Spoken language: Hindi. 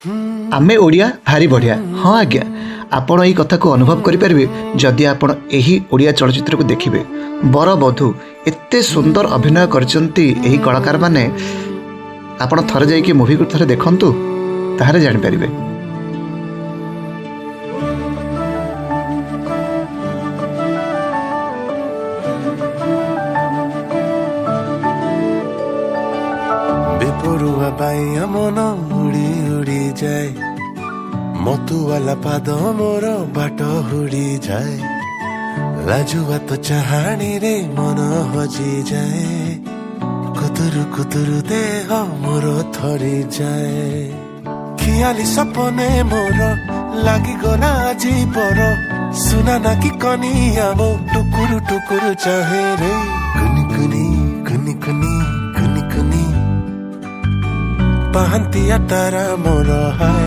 आमे ओडिया भारी बढ़िया। हाँ आज्ञा, आपण यही कथा को अनुभव करेंगे जदि आपण यही ओडिया चलचित्र को देखिए। बर बधू एते सुंदर अभिनय करचंती यही कलाकार माने। आपण थरे जाइए मुवी को थरे देखंतु, ताहारे जानि परिबे। बेपरुआ बाइया मन उड़ी उड़ी जाए, मतुवाला पाद मोर बाट हुड़ी जाए, लाजुआ तो चाहाणी रे मन हजी जाए, कुतुरु कुतुरु देह मोर थरी जाए, खियाली सपने मोर लागी गला जी पर, सुना ना कि कनिया मो टुकुरु टुकुरु चाहे रे, कुनी कुनी कुनी कुनी कुनी कुनी पाहंतिया तारा मोर हाय।